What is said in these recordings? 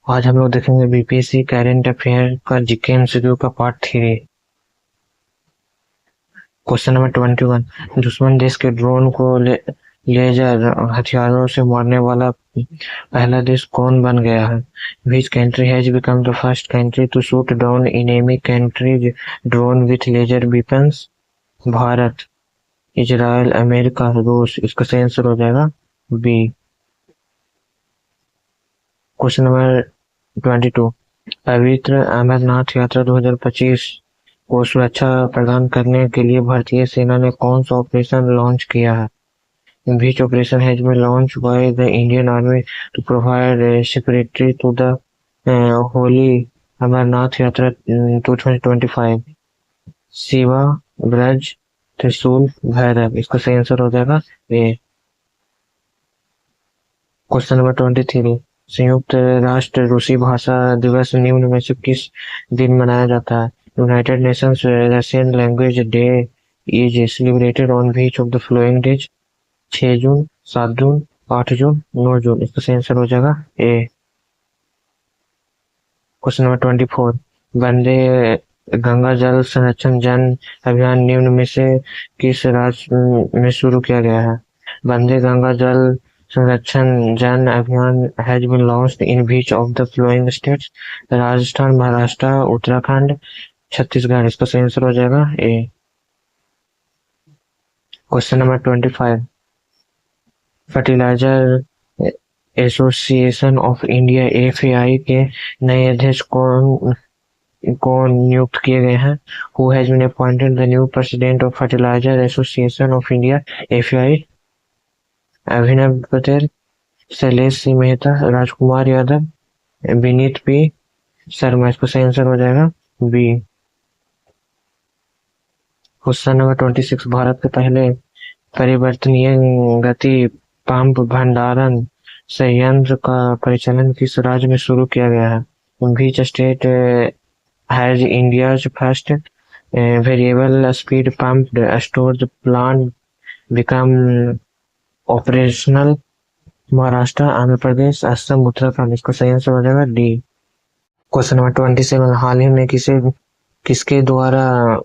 आज हम लोग देखेंगे बीपीएससी करंट अफेयर का जीके एमसीक्यू का पार्ट 3। Question number 21। दुश्मन देश के ड्रोन को लेजर हथियारों से मारने वाला पहला देश कौन बन गया है? Which country has become the first country to shoot down enemy countries drone with laser weapons? Bharat, Israel, America, रूस। इसका सही आंसर हो जाएगा बी। Question number 22। पवित्र अमरनाथ यात्रा 2025 को सुरक्षा प्रदान करने के लिए भारतीय सेना ने कौन सा ऑपरेशन लॉन्च किया है? Which operation has been launched by the Indian Army to provide security to the Holy Amarnath Yatra 2025? Shiva, Braj, त्रिशूल, भैरव। इसका सही आंसर हो जाएगा ए। Question number 23। संयुक्त राष्ट्र रूसी भाषा दिवस निम्न में से किस दिन मनाया जाता है? United Nations Russian language day is celebrated on which of the following days? 6 जून, 7 जून, 8 जून, 9 जून। इसका सही आंसर हो जाएगा ए। Question number 24। वंदे गंगा जल संरक्षण जन अभियान निम्न में से किस राज्य में शुरू किया गया है? वंदे गंगा जल संरक्षण जन अभियान has been launched in which of the following states? Rajasthan, Maharashtra, Uttarakhand, Chhattisgarh. इसका सही आंसर हो जाएगा A. Question number 25। Fertilizer Association of India (FAI) के नए अध्यक्ष कौन नियुक्त किए गए हैं? Who has been appointed the new president of Fertilizer Association of India (FAI)? Abhinav Patel, Shailesh Singh Mehta, Rajkumar Yadav, Vineet P Sharma. इसका सही आंसर हो जाएगा बी। Question number 26। भारत के पहले परिवर्तनीय गति पंप भंडारण संयंत्र का परिचालन किस राज्य में शुरू किया गया है? Which state has India's first variable speed pumped storage plant become operational? Maharashtra, Andhra Pradesh, Assam, Uttarakhand. इसका सही आंसर हो जाएगा डी। Question number 27। हाल ही में किसके द्वारा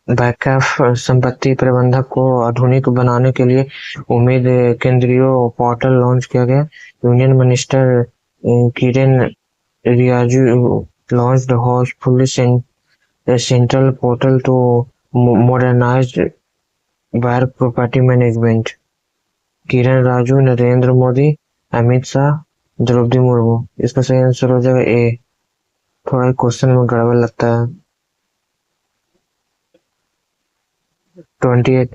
बैकअप संपत्ति प्रबंधक को आधुनिक बनाने के लिए उम्मीद केंद्रीय पोर्टल लॉन्च किया गया? Union minister Kiren Rijiju launched fully central portal to modernize work property management. किरण राजू, नरेंद्र मोदी, अमित शाह, द्रौपदी मुर्मू। इसका सही आंसर हो जाएगा ए। थोड़ा क्वेश्चन में गड़बड़ लगता है। 28।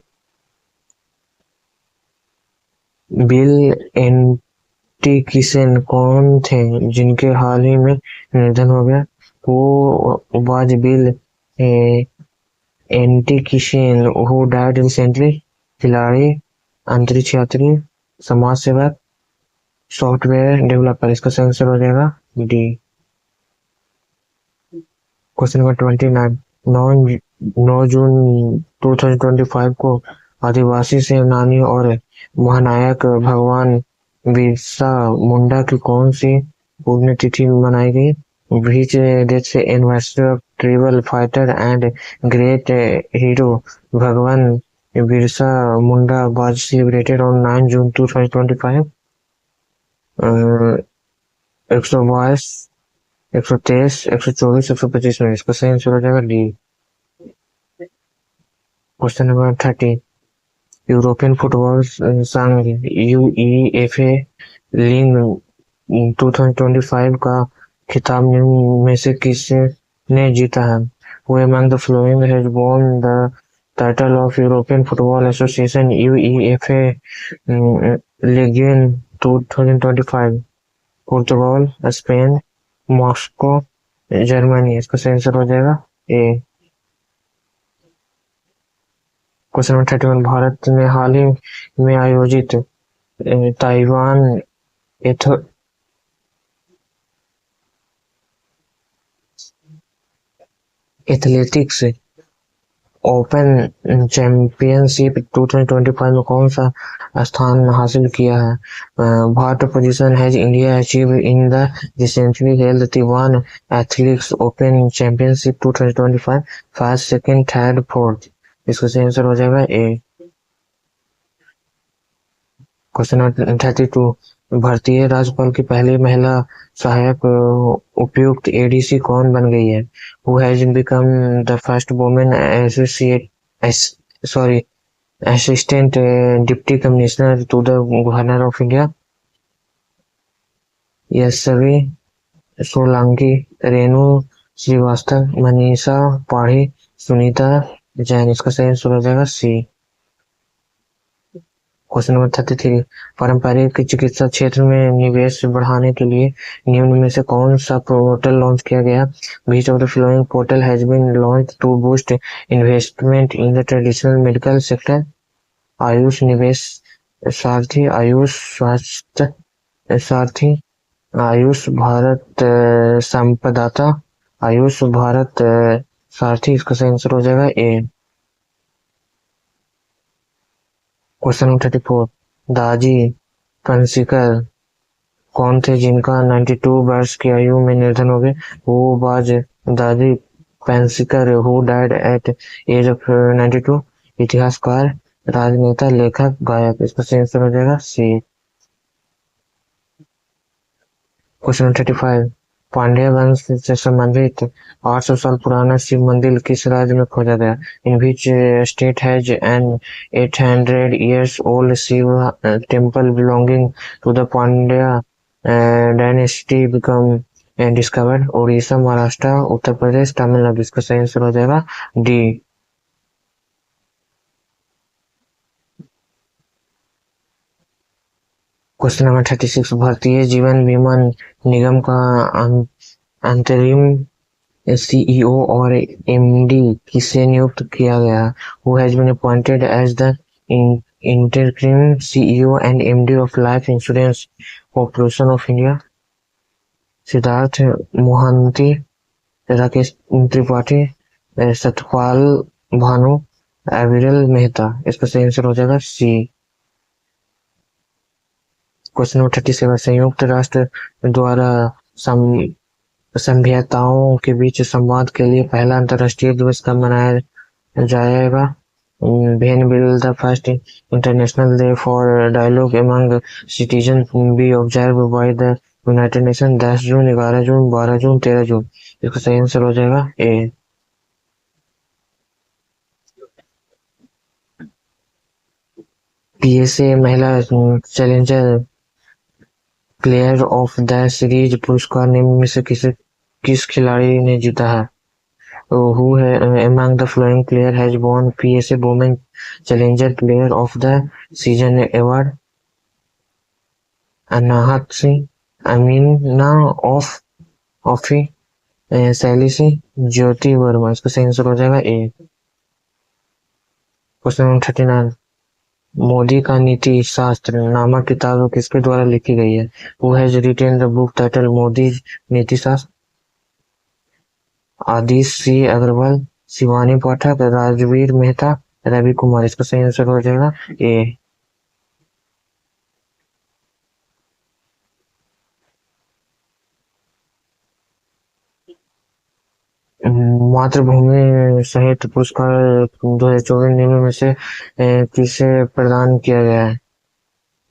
बिल एंटिकिसन कौन थे जिनके हाल ही में निधन हो गया? Who was Bill एंटिकिसन who died recently? खिलाड़ी, अंतरिक्ष यात्री, समाज सेवक, सॉफ्टवेयर डेवलपर। इसका सही आंसर हो जाएगा डी। Question number 29। 9 जून 2025 को आदिवासी सेनानी और महानायक भगवान बिरसा मुंडा की कौन सी पुण्यतिथि मनाई गई? Which dates anniversary of tribal fighter and great hero Bhagwan Birsa Munda was celebrated on 9 June 2025? 122, 123, 124, 125 में। इसका सही आंसर हो जाएगा D. Question number 30। European football संघ यूईएफए लीग 2025 का खिताब निम्न में से किसने जीता है? Who among the following has won the title of European Football Association (UEFA) Ligue 2025? Portugal, Spain, Moscow, Germany. इसका सही आंसर हो जाएगा ए। Question number 31। भारत ने हाल ही में आयोजित ताइवान एथलेटिक्स ओपन चैंपियनशिप 2025 में कौन सा स्थान हासिल किया है? What position has India achieve in the recently held Taiwan athletics open championship 2025? First, second, third, fourth? इसका सही आंसर हो जाएगा ए। क्वेश्चन नंबर 32, भारतीय राज्यपाल की पहली महिला सहायक उपयुक्त एडीसी कौन बन गई है? Who has become the first women assistant deputy commissioner to the governor of India? Yashasvi Solanki, Renu Srivastava, Manisha Padhi, Sunita Jain? इसका सही आंसर हो जाएगा सी। क्वेश्चन नंबर 33, पारंपरिक चिकित्सा क्षेत्र में निवेश बढ़ाने के लिए निम्न में से कौन सा पोर्टल लॉन्च किया गया? Which of the following portal has been launch to boost investment in the traditional medical sector? Ayush Nivesh Saarthi, Ayush स्वास्थ्य सारथी, आयुष भारत संपदाता, आयुष भारत सारथी? इसका सही आंसर हो जाएगा ए। क्वेश्चन नंबर 34, दाजी पनसीकर कौन थे जिनका 92 वर्ष की आयु में निधन हो गया? वो बाज दादी पेंसिकर who died at age of 92? इतिहासकार, राजनेता, लेखक, गायक? इसका सही आंसर हो जाएगा सी। क्वेश्चन 35, पांड्या वंश से संबंधित 800 साल पुराना शिव मंदिर किस राज्य में खोजा गया? In which state has an 800 years old Shiva temple belonging to the Pandya dynasty become discovered? Orissa, Maharashtra, Uttar Pradesh, Tamil Nadu? इसका सही आंसर हो जाएगा D. Question number 36, Bharatiya Jeevan बीमा निगम का अंतरिम सीईओ और एमडी किसे नियुक्त किया गया? Who has been appointed as the interim CEO and MD of Life Insurance Corporation of India? Siddharth Mohanty, Rakesh Tripathi, Satpal Bhanu, Aviral Mehta? इसका सही आंसर हो जाएगा सी। क्वेश्चन नंबर 37, संयुक्त राष्ट्र द्वारा सभ्यताओं के बीच संवाद के लिए पहला अंतर्राष्ट्रीय दिवस कब मनाया जाएगा? When will the first international day for dialogue among citizen be observe by the United Nation? 10 June, 11 June, 12 June, 13 June? इसका सही आंसर हो जाएगा ए। पीएसए महिला challenger player of the series पुरस्कार निम्न में से किस खिलाड़ी ने जीता है? Who among the following player has won PSA Women Challenger Player of the Season award? अनाहत सिंह, अमीना ऑफी, शैली सिंह, ज्योति वर्मा? इसका सही आंसर हो जाएगा ए। क्वेश्चन नंबर 39, मोदी का नीति शास्त्र नामक किताब किसके द्वारा लिखी गई है? Who has written the book titled Modi नीति शास्त्र? आदिश सी अग्रवाल, शिवानी पाठक, राजवीर मेहता, रवि कुमार? इसका सही आंसर हो जाएगा ए। मातृभूमि साहित्य पुरस्कार 2024 निम्न में से किसे प्रदान किया गया है?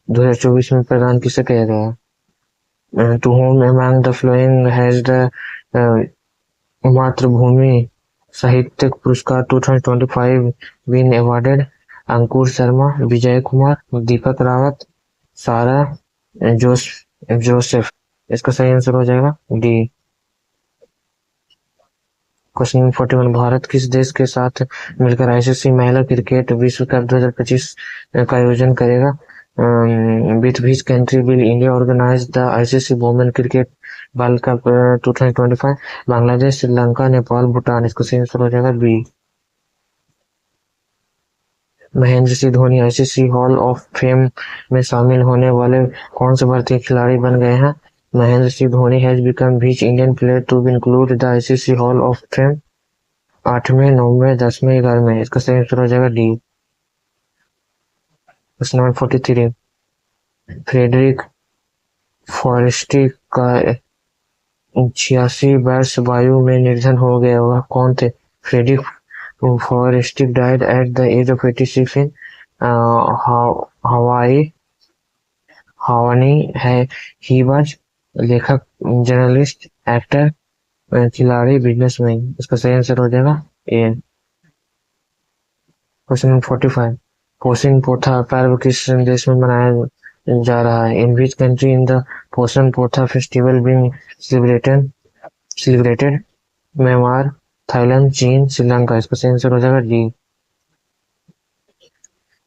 2024 में प्रदान किसे किया गया? To whom among the following has the Mathrubhumi साहित्यिक पुरस्कार 2025 been awarded? Ankur Sharma, Vijay Kumar, Deepak Rawat, Sarah Joseph? इसका सही आंसर हो जाएगा डी। क्वेश्चन नंबर 41, भारत किस देश के साथ मिलकर आईसीसी महिला क्रिकेट विश्व कप 2025 का आयोजन करेगा? With which country will India organise the ICC women cricket world cup 2025? Bangladesh, Sri Lanka, Nepal, Bhutan? इसको सही आंसर हो जाएगा B. Mahendra Singh Dhoni ICC hall of fame में शामिल होने वाले कौन से भारतीय खिलाड़ी बन गए हैं? Mahendra Singh Dhoni has become which Indian player to be include the ICC hall of fame? 8वें, 9वें, 10वें, 11वें, इसका सही आंसर हो जाएगा D. Question number 43, Frederick Forsyth का 86 वर्ष वायु में निधन हो गया, वह कौन थे? Frederick Forsyth died at the age of 86 in हवाई हवानी है। ही वॉज लेखक, जर्नलिस्ट, एक्टर, खिलाड़ी, बिजनेसमैन। इसका सही आंसर हो जाएगा ए। क्वेश्चन नंबर 45, पोषण पोथा पर्व किस देश में मनाया जा रहा है? इन विच कंट्री इन द पोषण पोथा festival being celebrated? Myanmar, Thailand, चीन, श्रीलंका। इसका सही आंसर हो जाएगा डी।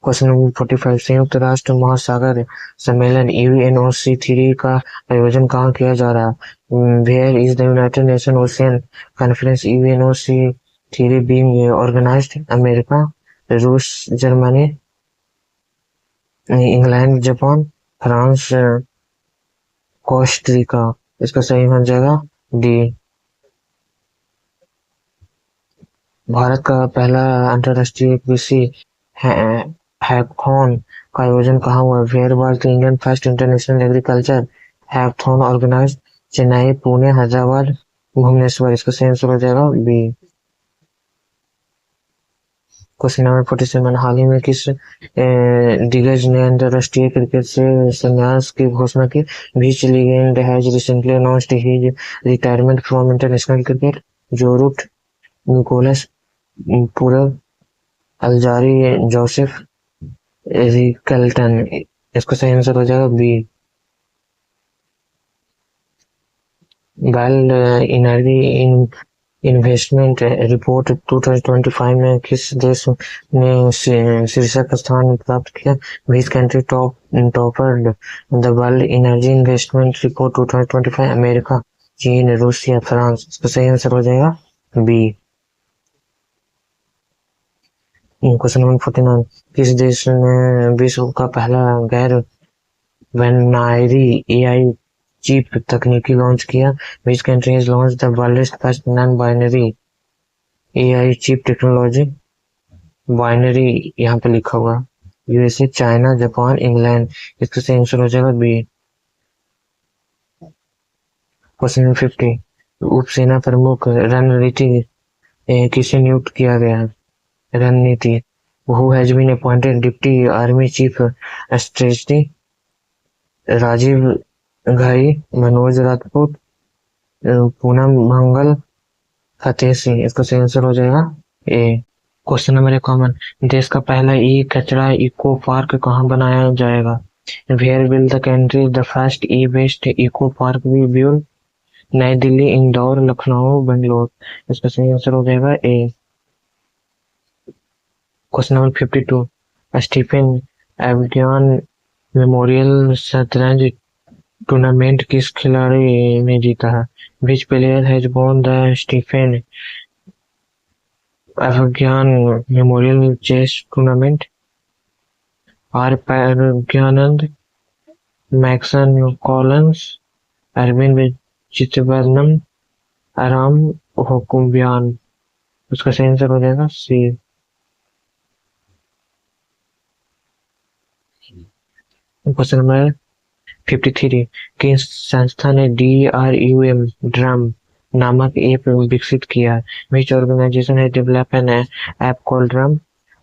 क्वेश्चन नंबर 45, संयुक्त राष्ट्र महासागर सम्मेलन UNOC3 का आयोजन कहाँ किया जा रहा है? Where is the United Nation ocean conference UNOC3 being organised? America, रूस, Germany, England, Japan, France, Costa Rica. इसका सही हो जाएगा डी। भारत का पहला अंतर्राष्ट्रीय कृषि हैकाथॉन का आयोजन कहाँ हुआ? Where was the Indian first international agriculture hackathon organised? Chennai, Pune, Hyderabad, Bhubaneswar. इसका सही आंसर हो जाएगा बी। क्वेश्चन नंबर 47, हाल ही में किस दिग्गज ने अंतर्राष्ट्रीय क्रिकेट से संन्यास की घोषणा की? Which legend has recently announced his retirement from international cricket? Joe Root, Nicholas Pooran, Alzarri, Joseph, Rickelton. इसका सही आंसर हो जाएगा B. World energy investment report 2025 में किस देश ने शीर्षक स्थान प्राप्त किया? Which country topped the world energy investment report 2025? America, चीन, रूसिया, फ्रांस। इसका सही आंसर हो जाएगा बी। क्वेश्चन नंबर 49, किस देश ने विश्व का पहला गैर बाइनरी AI चिप तकनीकी लॉन्च किया? Which country has launched the world's first non binary AI chip technology? Binary यहाँ पे लिखा हुआ, USA, चाइना, जापान, इंग्लैंड। इसका सही आंसर हो जाएगा बी। क्वेश्चन नंबर 50, उप सेना प्रमुख रणनीति किसे नियुक्त किया गया है? रणनीति, who has been appointed deputy army chief strategy? Rajiv Ghai, Manoj Rajput, Poonam Mangal, Fateh Singh. इसका सही आंसर हो जाएगा ए। क्वेश्चन नंबर 51, देश का पहला ई कचरा इको पार्क कहाँ बनाया जाएगा? Where will the country the first e waste eco park be build? New Delhi, Indore, Lucknow, Bangalore. इसका सही आंसर हो जाएगा A. Question number 52, Stefan Avagyan memorial शतरंज टूर्नामेंट किस खिलाड़ी ने जीता है? Which player has won the Stefan Avagyan memorial chess tournament? R Praggnanandhaa, Maxon Collins, Aravindh Chithambaram, राम हुक्मयान। उसका सही आंसर हो जाएगा सी। क्वेश्चन नंबर 53, किस संस्था ने DRUM ड्रम नामक ऐप विकसित किया? विच ऑर्गेनाइजेशन है develop an app called drum?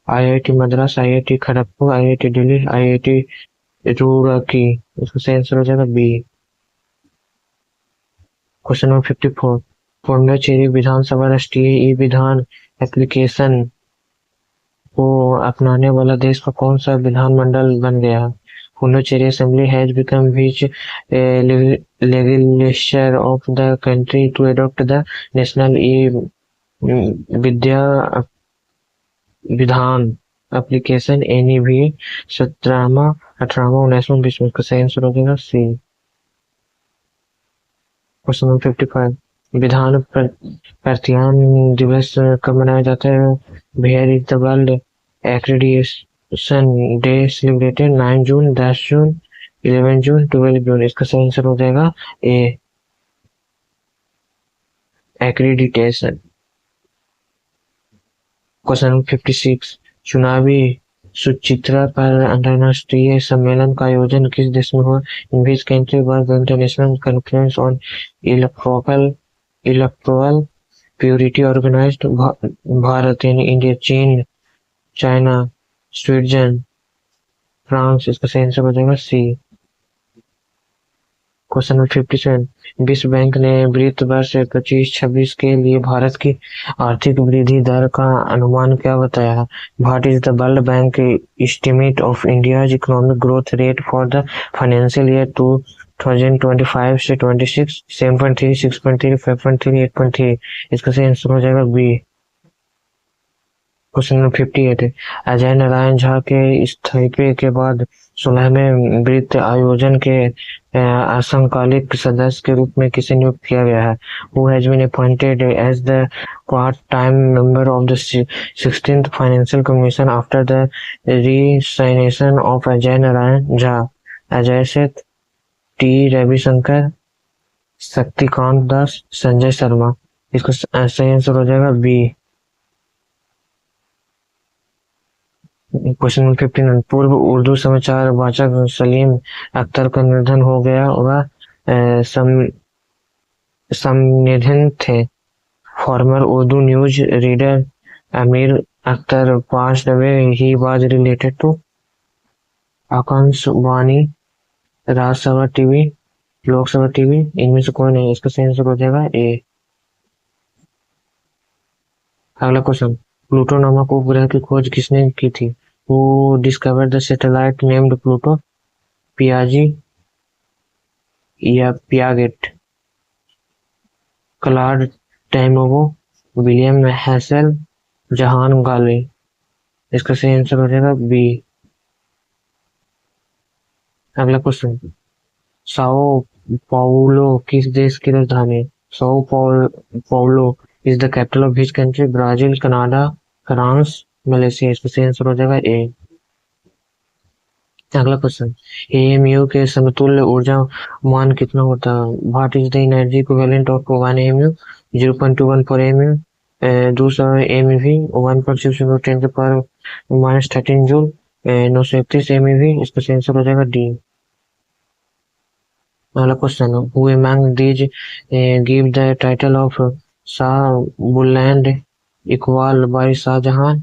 IIT Madras, IIT Kharagpur, IIT Delhi, IIT Roorkee. इसका सही आंसर हो जाएगा बी। क्वेश्चन नंबर 54, पुडुचेरी विधानसभा राष्ट्रीय ई विधान एप्लीकेशन को अपनाने वाला देश का कौन सा विधानमंडल बन गया है? Puducherry assembly has become which legislature of the country to adopt the national विद्या विधान एप्लीकेशन NEV 17वां, 18वां, 19वां, 20वां। का सही आंसर हो जाएगा सी। क्वेश्चन नंबर 55, विधान प्रत्यान दिवस कब मनाया जाता है? Where is the world accreditation day celebrated? 9 June, 10 June, 11 June, 12 June. इसका सही आंसर हो जाएगा ए, एक्रीडिटेशन। क्वेश्चन नंबर 56 चुनावी सुचित्रा पर अंतर्राष्ट्रीय सम्मेलन का आयोजन किस देश में हुआ? In which country was the international conference on electoral purity organised? Bharat यानी इंडिया, चीन, चाइना, स्वीडन, फ्रांस। इसका सही आंसर हो जाएगा सी। क्वेश्चन नंबर 57 विश्व बैंक ने वित्त वर्ष 25-26 के लिए भारत की आर्थिक वृद्धि दर का अनुमान क्या बताया है? What is the world bank estimate of India's economic growth rate for the financial year 2025 से 26? 7.3, 6.3, 5.3, 8.3। इसका सही आंसर हो जाएगा B. Question number 58 Ajay Narayan Jha के इस्तीफे के बाद 16वें वित्त आयोजन के असंकालिक सदस्य के रूप में किसे नियुक्त किया गया है? Who has been appointed as the part-time member of the 16th Financial Commission after the resignation of Ajay Narayan Jha? Ajay सेठ, टी रविशंकर, शक्तिकांत दास, संजय शर्मा। इसका सही आंसर हो जाएगा बी। क्वेश्चन नंबर 59 पूर्व उर्दू समाचार वाचक सलीम अख्तर का निधन हो गया। वह संनिधन थे। फॉर्मर उर्दू न्यूज रीडर अमीर Akhtar passed away. He was related to Akashvani, Rajya Sabha TV, Lok Sabha TV. इनमें से कौन है? इसका सही आंसर हो जाएगा ए। अगला क्वेश्चन प्लूटो नामक उपग्रह की खोज किसने की थी? Who discovered the satellite named Pluto? Piazzi या पियागेट? क्लाड टैमोवो, विलियम हैसल, जहान गाले। इसका सही आंसर हो जाएगा बी। अगला क्वेश्चन साओ पाउलो किस देश की राजधानी है? Sao Paulo is the capital of which country? Brazil, Canada, France, Malaysia. इसका सही आंसर हो जाएगा ए। अगला क्वेश्चन एएमयू के समतुल्य ऊर्जा मान कितना होता है? What is the energy equivalent of 1 AMU? 0.21 for AMU. दूसरा एमईवी 1.6 × 10⁻13 जूल। 931 एमईवी। इसका सही आंसर हो जाएगा डी। अगला question who among these give the title of Shah बुलंद इकबाल बाय शाहजहां?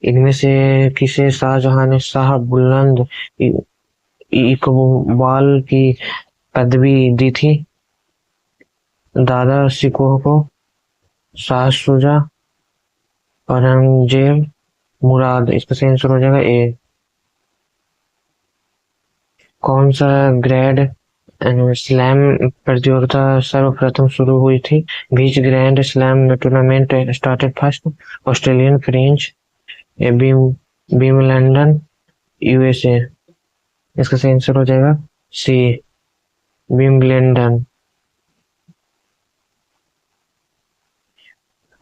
इनमें से किसे शाहजहां ने शाह बुलंद इकबाल की पदवी दी थी? दादा शिकोह को, शाह शुजा, औरंगजेब, मुराद। इसका सही आंसर हो जाएगा ए। कौन सा ग्रैंड स्लैम प्रतियोगिता सर्वप्रथम शुरू हुई थी? Which grand slam tournament started first? Australian, French, Wimbledon, USA. इसका सही आंसर हो जाएगा सी, विंबलडन।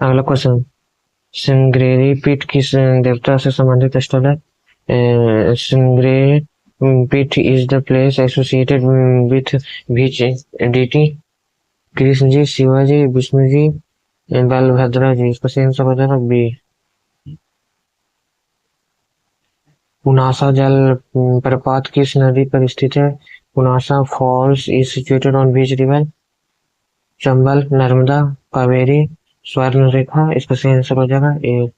अगला क्वेश्चन श्रृंगेरी पीठ किस देवता से संबंधित स्थल है? Sringeri Peeth is the place associated with which deity? Krishna ji, Shivaji, Vishnu ji, Balbhadra ji. इसका सही आंसर हो जाएगा बी। पुनासा जल प्रपात किस नदी पर स्थित है? Punasa falls is situated on which river? Chambal, Narmada, Kaveri, Swarnarekha. इसका सही आंसर हो जाएगा ए।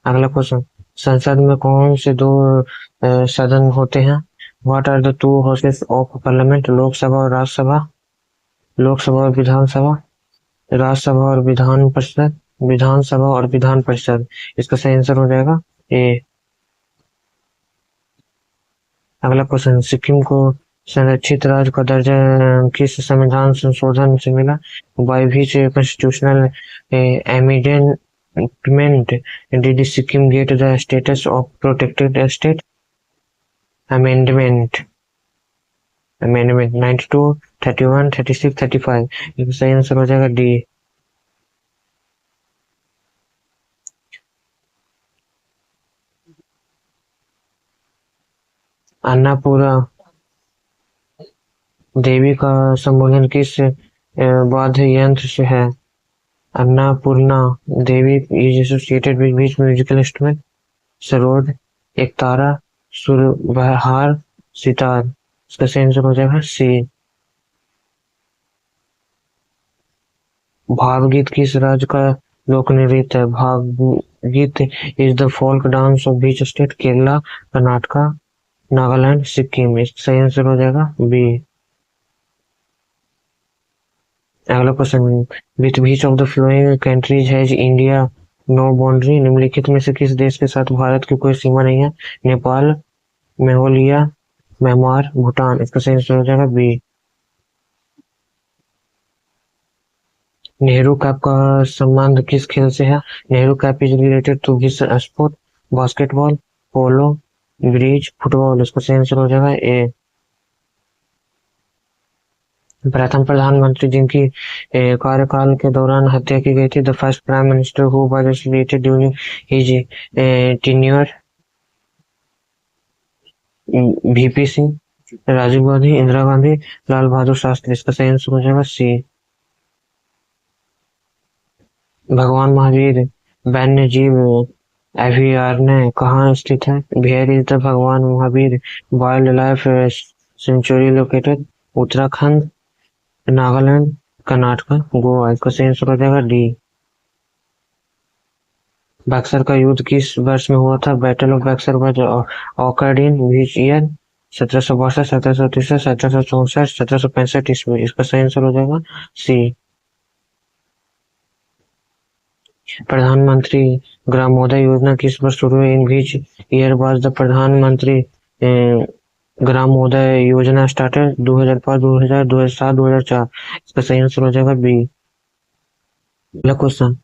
अगला क्वेश्चन संसद में कौन से दो सदन होते हैं? What are the two houses of parliament? Lok Sabha और राज्यसभा, लोकसभा और विधानसभा, राज्यसभा और विधान परिषद, विधानसभा और विधान परिषद। इसका सही आंसर हो जाएगा ए। अगला क्वेश्चन सिक्किम को संरक्षित राज्य का दर्जा किस संविधान संशोधन से मिला? By which constitutional amendment did Sikkim get the status of protected state? Amendment 92, 31, 36, 35। इसका सही आंसर हो जाएगा डी। अन्नपूर्णा देवी का संबोधन किस वाद्य यंत्र से है? Annapurna Devi is associated with which musical instrument? Sarod, ektara, सुरबहार, सितार। इसका सही आंसर हो जाएगा सी। भावगीत किस राज्य का लोक नृत्य है? Bhavgeet is the folk dance of which state? Kerala, Karnataka, Nagaland, Sikkim. इसका सही आंसर हो जाएगा बी। अगला question, with which of the following countries has India no boundary? निम्नलिखित में से किस देश के साथ भारत की कोई सीमा नहीं है? Nepal, Mongolia, Myanmar, Bhutan. इसका सही आंसर हो जाएगा बी। नेहरू कप का संबंध किस खेल से है? Nehru cup is related to which sport? Basketball, polo, bridge, football. इसका सही आंसर हो जाएगा ए। प्रथम प्रधानमंत्री जिनकी कार्यकाल के दौरान हत्या की गई थी? The first prime minister who was associated during his tenure? VP Singh, Rajiv Gandhi, Indira Gandhi, Lal Bahadur Shastri. इसका सही आंसर हो जाएगा सी। भगवान महावीर वन्य जीव अभयारण्य कहाँ स्थित है? वेयर इज द भगवान Mahavir wild life sanctuary located? Uttarakhand, Nagaland, Karnataka, Goa. इसका सही आंसर हो जाएगा डी। बक्सर का युद्ध किस वर्ष में हुआ था? Battle of Buxar was occurred in which year? 1762, 1763, 1764, 1765 ईस्वी। इसका सही आंसर हो जाएगा सी। प्रधानमंत्री ग्रामोदय योजना किस वर्ष शुरू हुई? In which year was the प्रधानमंत्री ग्रामोदय योजना स्टार्टेड? 2005, 2000, 2007, 2004। इसका सही आंसर हो जाएगा बी। अगला क्वेश्चन,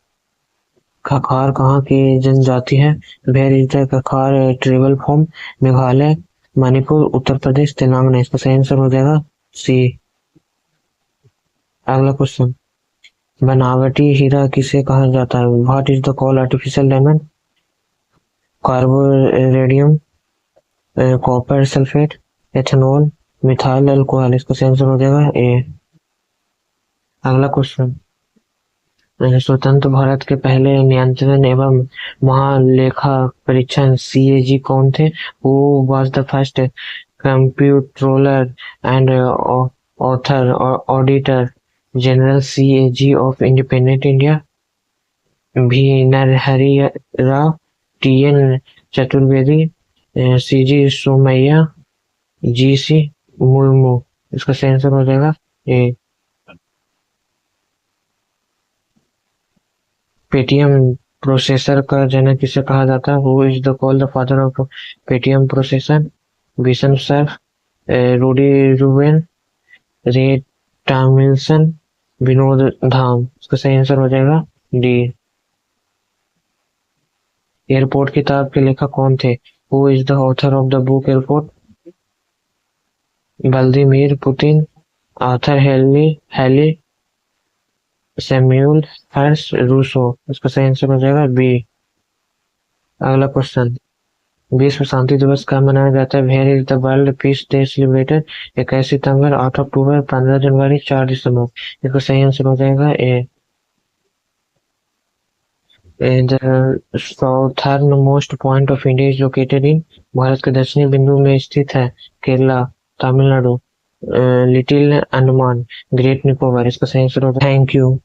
खखार कहाँ की जनजाति है? Where is the Khakhar tribal from? Meghalaya, Manipur, Uttar Pradesh, Telangana. इसका सही आंसर हो जाएगा सी। अगला क्वेश्चन, बनावटी हीरा किसे कहा जाता है? What is the call artificial diamond? Carborundum, copper sulphate, ethanol, methyl alcohol. इसका सही आंसर हो जाएगा ए। अगला क्वेश्चन, स्वतंत्र भारत के पहले नियंत्रण एवं महालेखा परीक्षण सीएजी कौन थे? Who was the first comptroller and author auditor general CAG of independent India? V Narhari Rao, TN Chaturvedi, CG Somaiah, GC Murmu. इसका सही आंसर हो जाएगा ए। पेटीएम प्रोसेसर का जनक किसे कहा जाता है? Who is the called the father of Paytm processor? विशन Cerf, Rudy Ruben, Ray Tomlinson, Vinod धाम। इसका सही आंसर हो जाएगा डी। एयरपोर्ट किताब के लेखक कौन थे? Who is the author of the book Airport? Vladimir Putin, Arthur Hailey, Samuel हर्ष रूसो। इसका सही आंसर हो जाएगा बी। अगला क्वेश्चन, विश्व शांति दिवस कब मनाया जाता है? Where is the world peace day celebrated? 21 सितंबर, 8 अक्टूबर, 15 जनवरी, 4 दिसंबर। इसका सही आंसर हो जाएगा A. The southernmost point of India is located in? भारत के दक्षिणी बिंदु में स्थित है केरला, तमिलनाडु, लिटिल अंडमान, ग्रेट निकोबार। इसका सही आंसर हो जाएगा। Thank you.